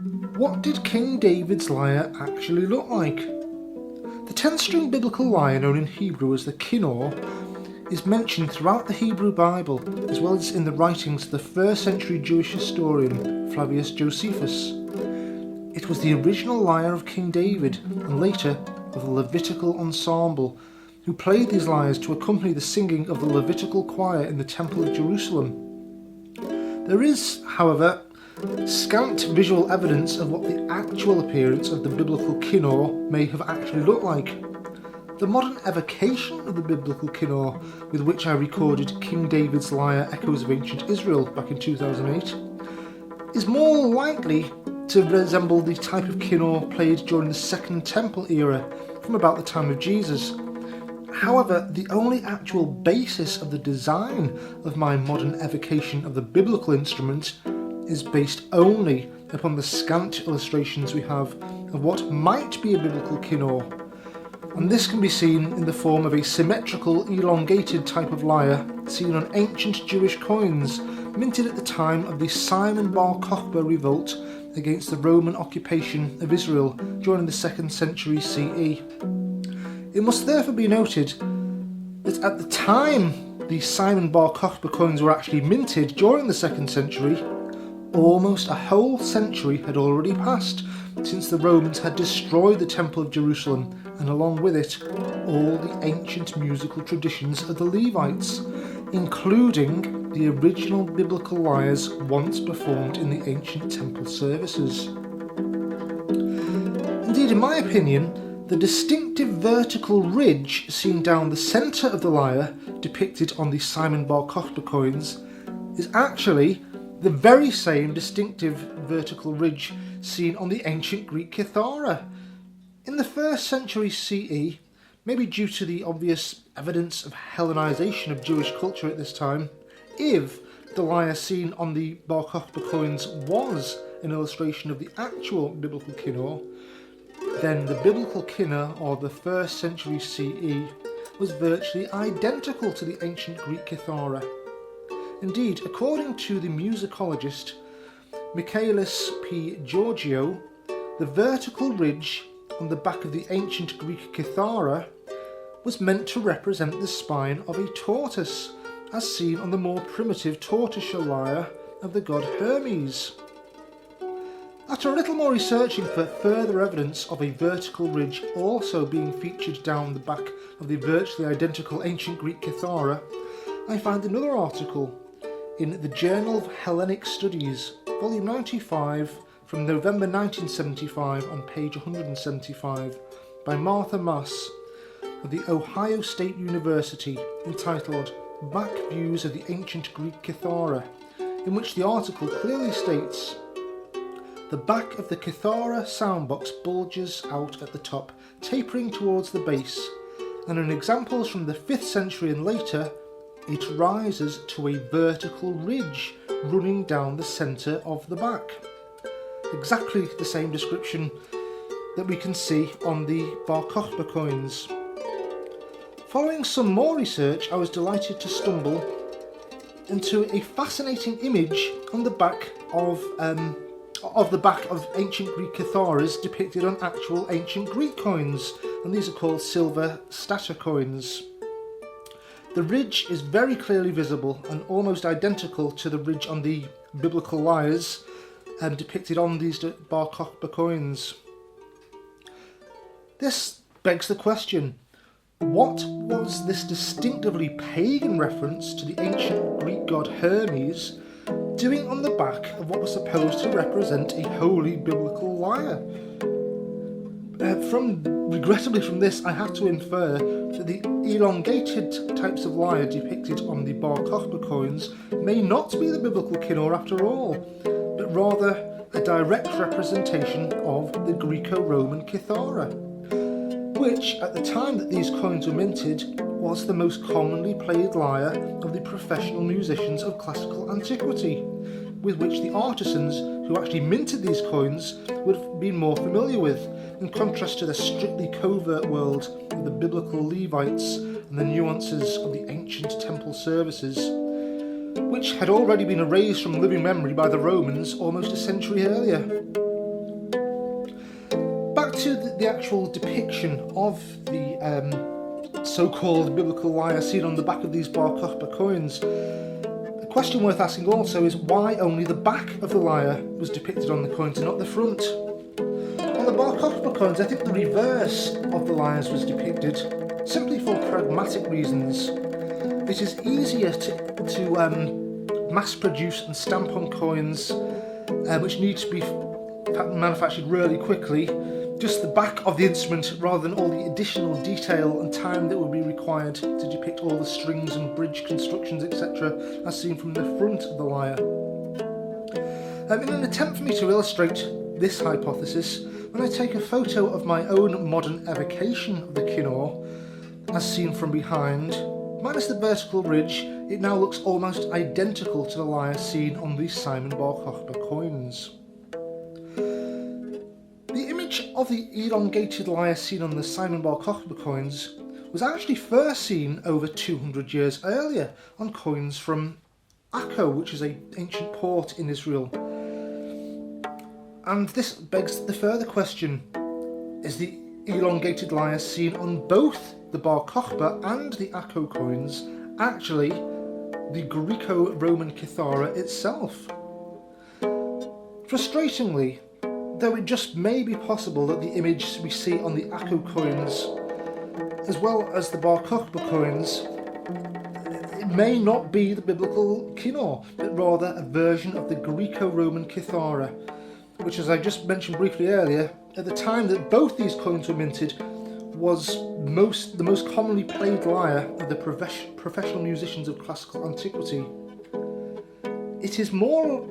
What did King David's lyre actually look like? The 10-string biblical lyre, known in Hebrew as the Kinnor, is mentioned throughout the Hebrew Bible, as well as in the writings of the 1st century Jewish historian Flavius Josephus. It was the original lyre of King David, and later of the Levitical ensemble, who played these lyres to accompany the singing of the Levitical choir in the Temple of Jerusalem. There is, however, scant visual evidence of what the actual appearance of the Biblical Kinnor may have actually looked like. The modern evocation of the Biblical Kinnor, with which I recorded King David's Lyre Echoes of Ancient Israel back in 2008, is more likely to resemble the type of kinnor played during the Second Temple era from about the time of Jesus. However, the only actual basis of the design of my modern evocation of the biblical instrument is based only upon the scant illustrations we have of what might be a biblical kinnor, and this can be seen in the form of a symmetrical, elongated type of lyre seen on ancient Jewish coins minted at the time of the Simon bar Kochba revolt against the Roman occupation of Israel during the 2nd century CE. It must therefore be noted that at the time the Simon bar Kochba coins were actually minted during the 2nd century, almost a whole century had already passed since the Romans had destroyed the Temple of Jerusalem, and along with it all the ancient musical traditions of the Levites, including the original biblical lyres once performed in the ancient temple services. Indeed, in my opinion, the distinctive vertical ridge seen down the centre of the lyre, depicted on the Simon bar Kochba coins, is actually the very same distinctive vertical ridge seen on the ancient Greek kithara. In the 1st century CE, maybe due to the obvious evidence of Hellenization of Jewish culture at this time, if the lyre seen on the bar Kochba coins was an illustration of the actual biblical kinnor, then the biblical kinnor, or the 1st century CE, was virtually identical to the ancient Greek kithara. Indeed, according to the musicologist Michaelis P. Giorgio, the vertical ridge on the back of the ancient Greek kithara was meant to represent the spine of a tortoise, as seen on the more primitive tortoiseshell lyre of the god Hermes. After a little more researching for further evidence of a vertical ridge also being featured down the back of the virtually identical ancient Greek kithara, I found another article in the Journal of Hellenic Studies, volume 95, from November 1975 on page 175, by Martha Mass of the Ohio State University, entitled Back Views of the Ancient Greek Kithara, in which the article clearly states, "The back of the kithara soundbox bulges out at the top, tapering towards the base, and in examples from the 5th century and later, it rises to a vertical ridge running down the centre of the back." Exactly the same description that we can see on the bar Kochba coins. Following some more research, I was delighted to stumble into a fascinating image on the back of ancient Greek kitharas depicted on actual ancient Greek coins, and these are called silver stater coins. The ridge is very clearly visible and almost identical to the ridge on the biblical lyres depicted on these bar Kochba coins. This begs the question, what was this distinctively pagan reference to the ancient Greek god Hermes doing on the back of what was supposed to represent a holy biblical lyre? Regrettably from this, I had to infer that the elongated types of lyre depicted on the bar Kochba coins may not be the biblical kinnor after all, but rather a direct representation of the Greco-Roman kithara, which at the time that these coins were minted was the most commonly played lyre of the professional musicians of classical antiquity, with which the artisans who actually minted these coins would have been more familiar with, in contrast to the strictly covert world of the biblical Levites and the nuances of the ancient temple services, which had already been erased from living memory by the Romans almost a century earlier. back to the actual depiction of the so-called biblical lyre seen on the back of these Bar Kochba coins. A question worth asking also is why only the back of the lyre was depicted on the coins and not the front. On the Bar Kochba coins, I think the reverse of the lyres was depicted, simply for pragmatic reasons. It is easier to mass produce and stamp on coins which need to be manufactured really quickly, just the back of the instrument rather than all the additional detail and time that would be required to depict all the strings and bridge constructions, etc., as seen from the front of the lyre. In an attempt for me to illustrate this hypothesis, when I take a photo of my own modern evocation of the Kinnor, as seen from behind, minus the vertical ridge, it now looks almost identical to the lyre seen on the Simon Bar Kochba coins. The image of the elongated lyre seen on the Simon Bar Kochba coins was actually first seen over 200 years earlier on coins from Akko, which is an ancient port in Israel. And this begs the further question, is the elongated lyre seen on both the Bar Kochba and the Akko coins actually the Greco-Roman Kithara itself? Frustratingly, though it just may be possible that the image we see on the Akko coins, as well as the Bar Kochba coins, it may not be the Biblical Kinnor, but rather a version of the Greco-Roman Kithara, which, as I just mentioned briefly earlier, at the time that both these coins were minted, was the most commonly played lyre of the professional musicians of classical antiquity. It is more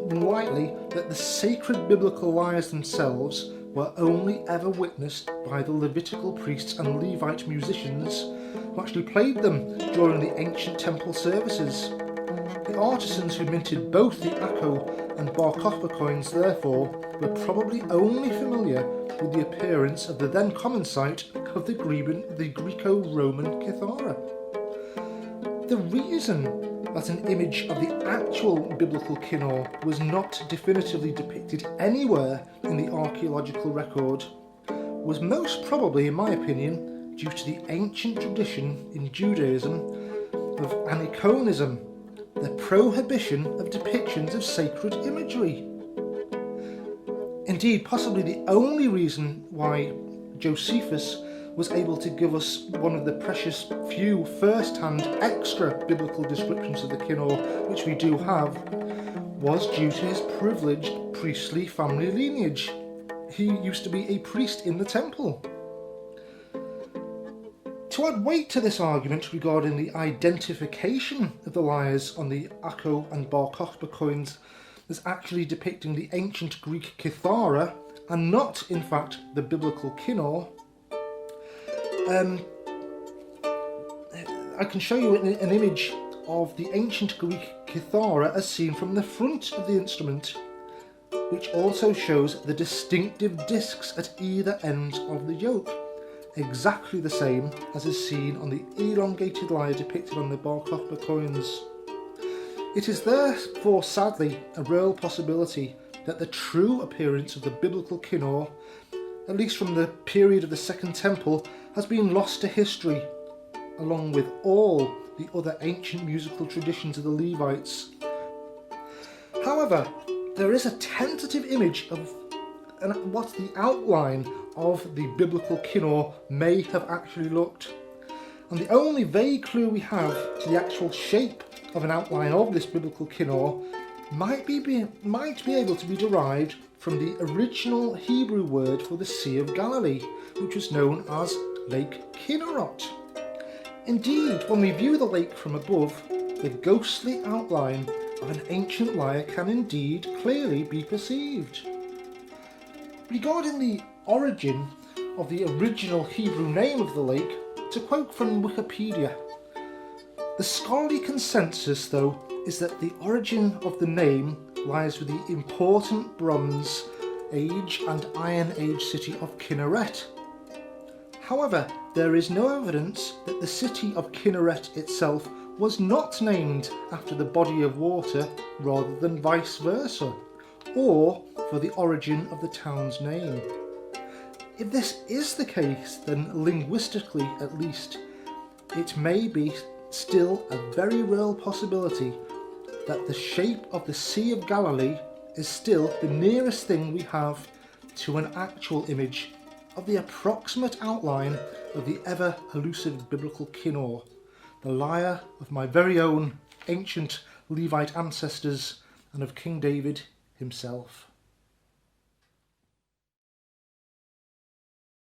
than likely that the sacred biblical lyres themselves were only ever witnessed by the Levitical priests and Levite musicians who actually played them during the ancient temple services. The artisans who minted both the Akko and Bar Kochba coins, therefore, were probably only familiar with the appearance of the then common sight of the Greco-Roman Kithara. The reason that an image of the actual Biblical Kinnor was not definitively depicted anywhere in the archaeological record was most probably, in my opinion, due to the ancient tradition in Judaism of aniconism, the prohibition of depictions of sacred imagery. Indeed, possibly the only reason why Josephus was able to give us one of the precious few first-hand extra biblical descriptions of the Kinnor which we do have was due to his privileged priestly family lineage. He used to be a priest in the temple. To add weight to this argument regarding the identification of the lyres on the Akko and Bar Kochba coins as actually depicting the ancient Greek Kithara and not, in fact, the Biblical Kinnor, I can show you an image of the ancient Greek Kithara as seen from the front of the instrument, which also shows the distinctive discs at either end of the yoke, exactly the same as is seen on the elongated lyre depicted on the Bar Kochba coins. It is therefore sadly a real possibility that the true appearance of the Biblical Kinnor, at least from the period of the Second Temple, has been lost to history, along with all the other ancient musical traditions of the Levites. However, there is a tentative image of what the outline of the Biblical Kinnor may have actually looked. And the only vague clue we have to the actual shape of an outline of this Biblical Kinnor might be able to be derived from the original Hebrew word for the Sea of Galilee, which was known as Lake Kinnerot. Indeed, when we view the lake from above, the ghostly outline of an ancient lyre can indeed clearly be perceived. Regarding the origin of the original Hebrew name of the lake, to quote from Wikipedia, the scholarly consensus, though, is that the origin of the name lies with the important Bronze Age and Iron Age city of Kinneret. However, there is no evidence that the city of Kinneret itself was not named after the body of water rather than vice versa, or for the origin of the town's name. If this is the case, then linguistically at least, it may be still a very real possibility that the shape of the Sea of Galilee is still the nearest thing we have to an actual image of the approximate outline of the ever elusive Biblical Kinnor, the lyre of my very own ancient Levite ancestors and of King David himself.